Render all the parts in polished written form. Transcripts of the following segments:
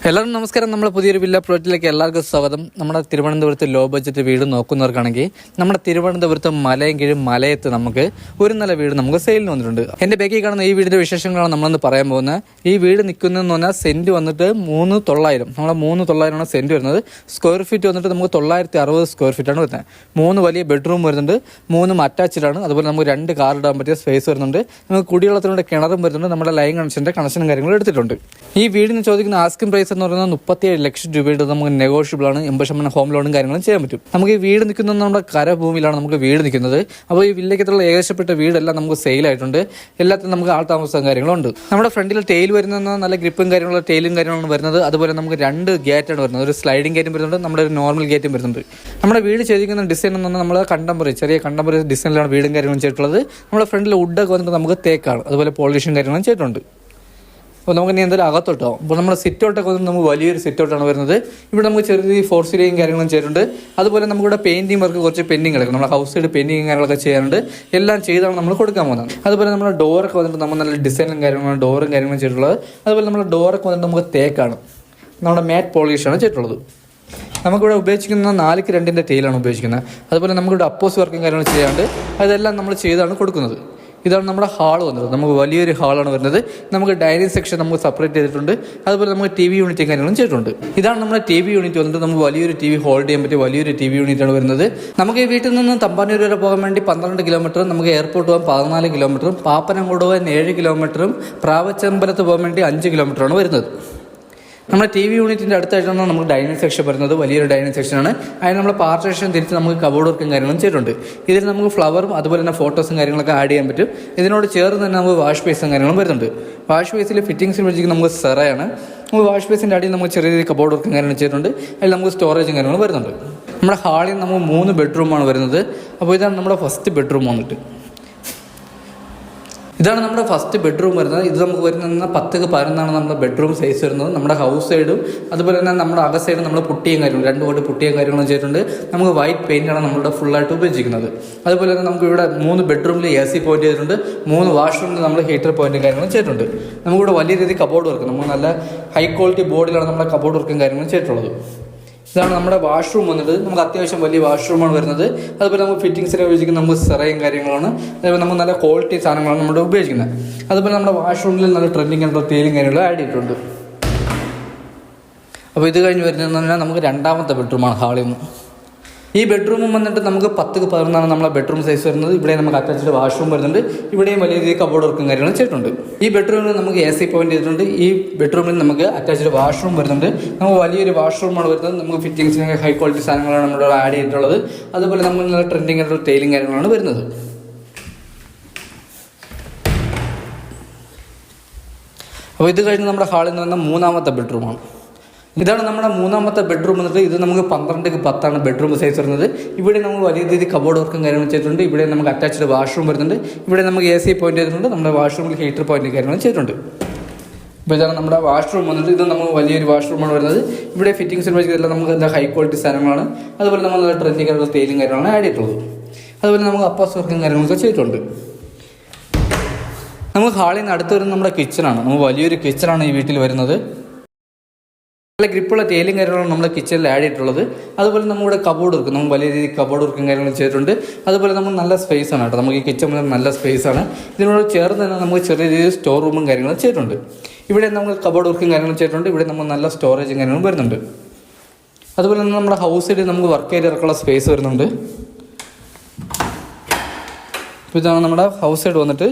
എല്ലാവർക്കും നമസ്കാരം. നമ്മുടെ പുതിയൊരു വില്ല പ്രോജക്റ്റിലേക്ക് എല്ലാവർക്കും സ്വാഗതം. നമ്മുടെ തിരുവനന്തപുരത്ത് ലോ ബഡ്ജറ്റ് വീട് നോക്കുന്നവർക്കാണെങ്കിൽ നമ്മുടെ തിരുവനന്തപുരത്ത് മലയും കീഴും മലയത്ത് നമുക്ക് ഒരു നില വീട് നമുക്ക് സെയിലിന് വന്നിട്ടുണ്ട്. എൻ്റെ ബാക്കിൽ കാണുന്ന ഈ വീടിൻ്റെ വിശേഷങ്ങളാണ് നമ്മളൊന്ന് പറയാൻ പോകുന്നത്. ഈ വീട് നിൽക്കുന്നതെന്ന് പറഞ്ഞാൽ സെൻറ്റ് വന്നിട്ട് 3,900. നമ്മളെ 3,900 സെൻറ്റ് വരുന്നത്. സ്ക്വയർ ഫീറ്റ് വന്നിട്ട് നമുക്ക് 960 സ്ക്വയർ ഫീറ്റാണ് വരുന്നത്. 3 വലിയ ബെഡ്റൂം വരുന്നുണ്ട്, 3 അറ്റാച്ച്ഡാണ്. അതുപോലെ നമുക്ക് 2 കാർ ഇടാൻ പറ്റിയ സ്പേസ് വരുന്നുണ്ട്. നമുക്ക് കുടിവെള്ളത്തിനുള്ള കിണറും വരുന്നുണ്ട്. നമ്മുടെ ലൈൻ കണക്ഷൻ്റെ കണക്ഷനും കാര്യങ്ങളും എടുത്തിട്ടുണ്ട്. ഈ വീടിന് ചോദിക്കുന്ന ആസ്കിംഗ് പ്രൈസ് എന്ന് പറയുന്നത് 37 ലക്ഷം രൂപയുടെ നമുക്ക് നെഗോഷ്യബിൾ ആണ്. 80% ഹോം ലോണും കാര്യങ്ങളും ചെയ്യാൻ പറ്റും. നമുക്ക് ഈ വീട് നിൽക്കുന്നത് നമ്മുടെ കരഭൂമിയിലാണ് നമുക്ക് വീട് നിൽക്കുന്നത്. അപ്പോൾ ഈ വില്ലേക്കത്തുള്ള ഏകദേശപ്പെട്ട വീടെല്ലാം നമുക്ക് സെയിലായിട്ടുണ്ട്. എല്ലാത്തിനും നമുക്ക് ആൾ താമസവും കാര്യങ്ങളുണ്ട്. നമ്മുടെ ഫ്രണ്ടിൽ ടെയിൽ വരുന്ന നല്ല ഗ്രിപ്പും കാര്യങ്ങളുള്ള ടെയിലും കാര്യങ്ങളാണ് വരുന്നത്. അതുപോലെ നമുക്ക് 2 ഗേറ്റാണ് വരുന്നത്. ഒരു സ്ലൈഡിംഗ് ഗേറ്റും വരുന്നുണ്ട്, നമ്മുടെ ഒരു നോർമൽ ഗേറ്റും വരുന്നുണ്ട്. നമ്മുടെ വീട് ചെയ്തിരിക്കുന്ന ഡിസൈൻ എന്ന് പറഞ്ഞാൽ നമ്മൾ ചെറിയ കണ്ടംപററി ഡിസൈനിലാണ് വീടും കാര്യങ്ങളും ചെയ്തിട്ടുള്ളത്. നമ്മുടെ ഫ്രണ്ടിൽ വുഡൊക്കെ വന്നിട്ട് നമുക്ക് തേക്കാണ്. അതുപോലെ പോളിഷും കാര്യങ്ങളും ചെയ്തിട്ടുണ്ട്. അപ്പോൾ നമുക്ക് ഇനി എന്തായാലും അകത്തോട്ടോ. അപ്പോൾ നമ്മുടെ സിറ്റൗട്ടൊക്കെ വന്നിട്ട് നമുക്ക് വലിയൊരു സിറ്റൗട്ടാണ് വരുന്നത്. ഇവിടെ നമുക്ക് ചെറിയ ഫോർ സീലിംഗ് കാര്യങ്ങളും ചെയ്തിട്ടുണ്ട്. അതുപോലെ നമുക്കിവിടെ പെയിൻറ്റിങ് വർക്ക് കുറച്ച് പെൻഡിങ് കിടക്കും. നമ്മുടെ ഹൗസ് സൈഡ് പെയിൻറ്റിങ് കാര്യങ്ങളൊക്കെ ചെയ്യാറുണ്ട്. എല്ലാം ചെയ്താണ് നമ്മൾ കൊടുക്കാൻ പോകുന്നത്. അതുപോലെ നമ്മുടെ ഡോറൊക്കെ വന്നിട്ട് നമ്മൾ നല്ല ഡിസൈനും കാര്യങ്ങളും ഡോറും കാര്യങ്ങളും ചെയ്തിട്ടുള്ളത്. അതുപോലെ നമ്മുടെ ഡോറൊക്കെ വന്നിട്ട് നമുക്ക് തേക്കാണ്, നമ്മുടെ മാറ്റ് പോളിഷാണ് ചെയ്തിട്ടുള്ളത്. നമുക്കിവിടെ ഉപയോഗിക്കുന്ന 4:2 ടെയിലാണ് ഉപയോഗിക്കുന്നത്. അതുപോലെ നമുക്കിവിടെ അപ്പോസ് വർക്കും കാര്യങ്ങളും ചെയ്യാറുണ്ട്. അതെല്ലാം നമ്മൾ ചെയ്താണ് കൊടുക്കുന്നത്. ഇതാണ് നമ്മുടെ ഹാൾ വന്നത്. നമുക്ക് വലിയൊരു ഹാളാണ് വരുന്നത്. നമുക്ക് ഡൈനിങ് സെക്ഷൻ നമുക്ക് സെപ്പറേറ്റ് ചെയ്തിട്ടുണ്ട്. അതുപോലെ നമുക്ക് TV യൂണിറ്റും കാര്യങ്ങളും ചെയ്തിട്ടുണ്ട്. ഇതാണ് നമ്മുടെ TV യൂണിറ്റ് വന്നിട്ട് നമുക്ക് വലിയൊരു TV ഹോൾഡ് ചെയ്യാൻ പറ്റിയ വലിയൊരു TV യൂണിറ്റാണ് വരുന്നത്. നമുക്ക് ഈ വീട്ടിൽ നിന്ന് തമ്പാനൂർ വരെ പോകാൻ വേണ്ടി 12 കിലോമീറ്ററും, നമുക്ക് എയർപോർട്ട് പോകാൻ 14 കിലോമീറ്ററും, പാപ്പനംകോട് പോകാൻ 7 കിലോമീറ്ററും, പ്രാവച്ചമ്പലത്ത് പോകാൻ വേണ്ടി 5 കിലോമീറ്ററാണ് വരുന്നത്. നമ്മുടെ TV യൂണിറ്റിൻ്റെ അടുത്തായിട്ടാണ് നമുക്ക് ഡൈനിങ് സെക്ഷൻ വരുന്നത്. വലിയൊരു ഡൈനിങ് സെക്ഷനാണ്. അതിന് നമ്മൾ പാർട്ടീഷൻ തിരിച്ച് നമുക്ക് കബോർഡ് വർക്കും കാര്യങ്ങളും ചെയ്തിട്ടുണ്ട്. ഇതിൽ നമുക്ക് ഫ്ലവറും അതുപോലെ തന്നെ ഫോട്ടോസും കാര്യങ്ങളൊക്കെ ആഡ് ചെയ്യാൻ പറ്റും. ഇതിനോട് ചേർന്ന് തന്നെ നമുക്ക് വാഷ് ബേസും കാര്യങ്ങളും വരുന്നുണ്ട്. വാഷ് ബേസിൽ ഫിറ്റിംഗ്സ് വെച്ചിരിക്കുന്നത് നമുക്ക് സെറയാണ്. നമുക്ക് വാഷ് ബേസിൻ്റെ അടിയിൽ നമുക്ക് ചെറിയ രീതിയിൽ കബോർഡ് വർക്കും കാര്യങ്ങളും ചെയ്തിട്ടുണ്ട്. അതിൽ നമുക്ക് സ്റ്റോറേജും കാര്യങ്ങളും വരുന്നുണ്ട്. നമ്മുടെ ഹാളിൽ നമുക്ക് 3 ബെഡ്റൂമാണ് വരുന്നത്. അപ്പോൾ ഇതാണ് നമ്മുടെ ഫസ്റ്റ് ബെഡ്റൂം വന്നിട്ട്. ഇതാണ് നമ്മുടെ ഫസ്റ്റ് ബെഡ്റൂം വരുന്നത്. ഇത് നമുക്ക് വരുന്നത് 10x11 നമ്മുടെ ബെഡ്റൂം സൈസ് വരുന്നത്. നമ്മുടെ ഹൗസ് സൈഡും അതുപോലെ തന്നെ നമ്മുടെ അക സൈഡും നമ്മൾ പുട്ടിയും കാര്യങ്ങളും 2 കോട്ട് പുട്ടിയും കാര്യങ്ങളും ചെയ്തിട്ടുണ്ട്. നമുക്ക് വൈറ്റ് പെയിൻ്റാണ് നമ്മളുടെ ഫുള്ളായിട്ട് ഉപയോഗിച്ചിരിക്കുന്നത്. അതുപോലെ തന്നെ നമുക്ക് ഇവിടെ 3 ബെഡ്റൂമിൽ AC പോയിന്റ് ചെയ്തിട്ടുണ്ട്. 3 വാഷ്റൂമിൽ നമ്മൾ ഹീറ്റർ പോയിന്റും കാര്യങ്ങളും ചെയ്തിട്ടുണ്ട്. നമുക്കിവിടെ വലിയ രീതിയിൽ കബോർഡ് വർക്ക്, നമുക്ക് നല്ല ഹൈ ക്വാളിറ്റി ബോർഡിലാണ് നമ്മുടെ കബോർഡ് വർക്കും കാര്യങ്ങളും ചെയ്തിട്ടുള്ളത്. ഇതാണ് നമ്മുടെ വാഷ്റൂം വന്നത്. നമുക്ക് അത്യാവശ്യം വലിയ വാഷ്റൂമാണ് വരുന്നത്. അതുപോലെ നമുക്ക് ഫിറ്റിംഗ്സിനെ ഉപയോഗിക്കുന്ന നമുക്ക് സെറയും കാര്യങ്ങളാണ്. അതുപോലെ നമുക്ക് നല്ല ക്വാളിറ്റി സാധനങ്ങളാണ് നമ്മൾ ഉപയോഗിക്കുന്നത്. അതുപോലെ നമ്മുടെ വാഷ്റൂമിൽ നല്ല ട്രെൻഡിങ് ആയിട്ടുള്ള തേയിലും കാര്യങ്ങളും ആഡ് ചെയ്തിട്ടുണ്ട്. അപ്പോൾ ഇത് കഴിഞ്ഞ് വരുന്നതെന്ന് പറഞ്ഞാൽ നമുക്ക് 2ാമത്തെ ബെഡ്റൂമാണ് ഹാളിൽ നിന്ന്. ഈ ബെഡ്റൂമും വന്നിട്ട് നമുക്ക് 10x11 നമ്മളെ ബെഡ്റൂം സൈസ് വരുന്നത്. ഇവിടെ നമുക്ക് അറ്റാച്ച്ഡ് വാഷ്റൂം വരുന്നുണ്ട്. ഇവിടെയും വലിയ രീതിയിൽ കബോർഡ് വർക്കും കാര്യങ്ങളും ചെയ്തിട്ടുണ്ട്. ഈ ബെഡ്റൂമിൽ നമുക്ക് AC പോയിന്റ് ചെയ്തിട്ടുണ്ട്. ഈ ബെഡ്റൂമിൽ നമുക്ക് അറ്റാച്ച്ഡ് വാഷ്റൂം വരുന്നുണ്ട്. നമുക്ക് വലിയൊരു വാഷ്റൂമാണ് വരുന്നത്. നമുക്ക് ഫിറ്റിംഗ്സിന് ഹൈ ക്വാളിറ്റി സാധനങ്ങളാണ് നമ്മളിവിടെ ആഡ് ചെയ്തിട്ടുള്ളത്. അതുപോലെ നമുക്ക് നല്ല ട്രെൻഡിങ് ആയിട്ടുള്ള ടൈലും കാര്യങ്ങളാണ് വരുന്നത്. അപ്പോൾ ഇത് കഴിഞ്ഞ് നമ്മുടെ ഹാളിൽ നിന്ന് വന്ന 3ാമത്തെ ബെഡ്റൂമാണ്. ഇതാണ് നമ്മുടെ 3ാമത്തെ ബെഡ്റൂം വന്നിട്ട്. ഇത് നമുക്ക് 12x10 ബെഡ്റൂം സൈസ് വരുന്നത്. ഇവിടെ നമുക്ക് വലിയ രീതിയിൽ കബോർഡ് വർക്കും കാര്യങ്ങളും ചെയ്തിട്ടുണ്ട്. ഇവിടെ നമുക്ക് അറ്റാച്ച്ഡ് വാഷ്റൂം വരുന്നുണ്ട്. ഇവിടെ നമുക്ക് AC പോയിന്റ് ചെയ്തിട്ടുണ്ട്. നമ്മുടെ വാഷ്റൂമിൽ ഹീറ്റർ പോയിന്റ് കാര്യങ്ങളും ചെയ്തിട്ടുണ്ട്. ഇപ്പോൾ ഇതാണ് നമ്മുടെ വാഷ്റൂം വന്നിട്ട്. ഇത് നമുക്ക് വലിയൊരു വാഷ്റൂമാണ് വരുന്നത്. ഇവിടെ ഫിറ്റിംഗ്സ് ഉപയോഗിച്ചതെല്ലാം നമുക്ക് എന്താ ഹൈ ക്വാളിറ്റി സാധനങ്ങളാണ്. അതുപോലെ നമ്മൾ നല്ല ട്രെൻഡിങ് ആയിട്ടുള്ള തേയിലും കാര്യങ്ങളാണ് ആഡ് ചെയ്തിട്ടുള്ളത്. അതുപോലെ നമുക്ക് അപ്പാസ് വർക്കും കാര്യങ്ങളൊക്കെ ചെയ്തിട്ടുണ്ട്. നമുക്ക് ഹാളിൽ നിന്ന് അടുത്ത് വരുന്നത് നമ്മുടെ കിച്ചണാണ്. നമുക്ക് വലിയൊരു കിച്ചണാണ് ഈ വീട്ടിൽ വരുന്നത്. നല്ല ഗ്രിപ്പുള്ള തേയിലും കാര്യങ്ങളാണ് നമ്മൾ കിച്ചണിൽ ആഡ് ചെയ്തിട്ടുള്ളത്. അതുപോലെ നമ്മുടെ കബോർഡ് വർക്കും നമുക്ക് വലിയ രീതിയിൽ കബോർഡ് വർക്കും കാര്യങ്ങളും ചെയ്തിട്ടുണ്ട്. അതുപോലെ നമുക്ക് നല്ല സ്പേസ് ആണ് കേട്ടോ. നമുക്ക് ഈ കിച്ചൺ നല്ല സ്പേസ് ആണ്. ഇതിനോട് ചേർന്ന് തന്നെ നമുക്ക് ചെറിയ രീതിയിൽ സ്റ്റോർ റൂമും കാര്യങ്ങളും ചെയ്തിട്ടുണ്ട്. ഇവിടെ നമുക്ക് കബോർഡ് വർക്കും കാര്യങ്ങളും ചെയ്തിട്ടുണ്ട്. ഇവിടെ നമുക്ക് നല്ല സ്റ്റോറേജും കാര്യങ്ങളും വരുന്നുണ്ട്. അതുപോലെ തന്നെ നമ്മുടെ ഹൗസ് സൈഡിൽ നമുക്ക് വർക്ക് ഏരിയ ഇറക്കാനുള്ള സ്പേസ് വരുന്നുണ്ട്. അപ്പോൾ ഇതാണ് നമ്മുടെ ഹൗസ് സൈഡ് വന്നിട്ട്.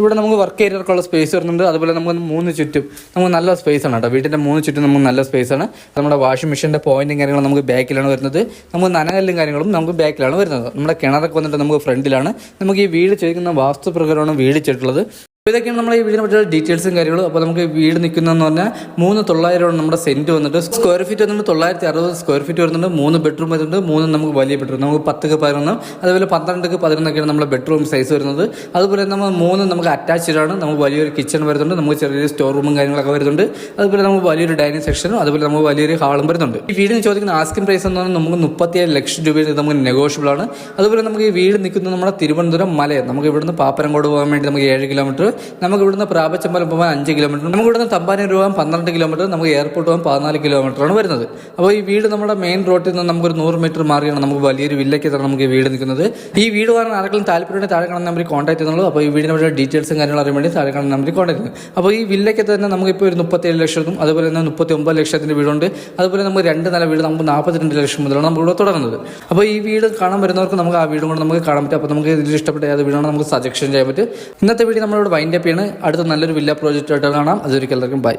ഇവിടെ നമുക്ക് വർക്ക് ഏരിയർക്കുള്ള സ്പേസ് വരുന്നുണ്ട്. അതുപോലെ നമുക്ക് 3 ചുറ്റും നമുക്ക് നല്ല സ്പേസ് ആണ് കേട്ടോ. വീട്ടിൻ്റെ 3 ചുറ്റും നമുക്ക് നല്ല സ്പേസ് ആണ്. നമ്മുടെ വാഷിംഗ് മെഷീൻ്റെ പോയിന്റും കാര്യങ്ങളും നമുക്ക് ബാക്കിലാണ് വരുന്നത്. നമുക്ക് നനകല്ലും കാര്യങ്ങളും നമുക്ക് ബാക്കിലാണ് വരുന്നത്. നമ്മുടെ കിണറൊക്കെ വന്നിട്ട് നമുക്ക് ഫ്രണ്ടിലാണ്. നമുക്ക് ഈ വീട് ചെയ്യുന്ന വാസ്തു പ്രകാരമാണ് വീട് ചെയ്തിട്ടുള്ളത്. ഇതൊക്കെയാണ് നമ്മുടെ ഈ വീടിനെ പറ്റിയുള്ള ഡീറ്റെയിൽസും കാര്യങ്ങളും. അപ്പോൾ നമുക്ക് വീട് നിൽക്കുന്നതെന്ന് പറഞ്ഞാൽ 3,900 നമ്മുടെ സെൻറ്റ് വന്നിട്ട്. സ്ക്വയർ ഫീറ്റ് വന്നിട്ട് 960 സ്ക്വയർ ഫീറ്റ് വരുന്നുണ്ട്. 3 ബെഡ്റൂം വരുന്നുണ്ട്. 3 നമുക്ക് വലിയ ബെഡ്റൂം. നമുക്ക് 10x11 അതുപോലെ 12x11 നമ്മുടെ ബെഡ്റൂം സൈസ് വരുന്നത്. അതുപോലെ നമ്മൾ 3 നമുക്ക് അറ്റാച്ച്ഡ് ആണ്. നമുക്ക് വലിയൊരു കിച്ചൺ വരുന്നുണ്ട്. നമുക്ക് ചെറിയൊരു സ്റ്റോർ റൂമും കാര്യങ്ങളൊക്കെ വരുന്നുണ്ട്. അതുപോലെ നമുക്ക് വലിയൊരു ഡൈനിങ് സെക്ഷനും അതുപോലെ നമുക്ക് വലിയൊരു ഹാളും വരുന്നുണ്ട്. ഈ വീടിന് ചോദിക്കുന്ന ആസ്കിംഗ് പ്രൈസ് എന്ന് പറഞ്ഞാൽ നമുക്ക് 37 ലക്ഷം രൂപയിൽ നമുക്ക് നെഗോഷ്യബിൾ ആണ്. അതുപോലെ നമുക്ക് ഈ വീട് നിൽക്കുന്നത് നമ്മുടെ തിരുവനന്തപുരം മലയാണ്. നമുക്ക് ഇവിടുന്ന് പാപ്പനംകോട് പോകാൻ വേണ്ടി നമുക്ക് 7 കിലോമീറ്റർ, നമുക്ക് ഇവിടുന്ന് പ്രാപച്ചമ്പലം പോകാൻ 5 കിലോമീറ്റർ, നമുക്ക് ഇവിടുന്ന് തമ്പാനൂർ പോകാൻ 12 കിലോമീറ്റർ, നമുക്ക് എയർപോർട്ട് പോകാൻ 14 കിലോമീറ്ററാണ് വരുന്നത്. അപ്പോൾ ഈ വീട് നമ്മുടെ മെയിൻ റോഡിൽ നിന്ന് നമുക്കൊരു 100 മീറ്റർ മാറിയാണ് നമുക്ക് വലിയൊരു വില്ലയ്ക്ക് തന്നെ നമുക്ക് ഈ വീട് നിൽക്കുന്നത്. ഈ വീട് വാങ്ങാൻ ആരെങ്കിലും താല്പര്യമുണ്ടെങ്കിൽ താഴെ കാണുന്ന നമ്പറിൽ കോൺടാക്ട് ചെയ്യുന്നുള്ളൂ. അപ്പോൾ ഈ വീടിനെ പറ്റിയ ഡീറ്റെയിൽസും കാര്യങ്ങളും അറിയാൻ വേണ്ടി താഴെ കാണുന്ന നമ്പറിൽ കോൺടാക്ട് ചെയ്യുന്നത്. അപ്പോൾ ഈ വില്ലയ്ക്ക് തന്നെ നമുക്കിപ്പോൾ ഒരു 37 ലക്ഷത്തും അതുപോലെ തന്നെ 39 ലക്ഷത്തിൻ്റെ വീടുണ്ട്. അതുപോലെ നമുക്ക് 2 നില വീട് നമുക്ക് 42 ലക്ഷം മുതലാണ് നമ്മളിവിടെ തുടങ്ങുന്നത്. അപ്പോൾ ഈ വീട് കാണാൻ വരുന്നവർക്ക് നമുക്ക് ആ വീടും കൂടെ നമുക്ക് കാണാൻ പറ്റും. അപ്പോൾ നമുക്ക് ഇതിൽ ഇഷ്ടപ്പെട്ട ഏത് വീടാണ് നമുക്ക് സജഷൻ ചെയ്യാൻ പറ്റും. ഇന്നത്തെ വീഡിയോ നമ്മളിവിടെ വൈൻഡ് അപ്പ് ചെയ്യാണ്. അടുത്ത നല്ലൊരു വില്ല പ്രോജക്റ്റായിട്ട് കാണാം. അതൊരിക്കലും ബൈ.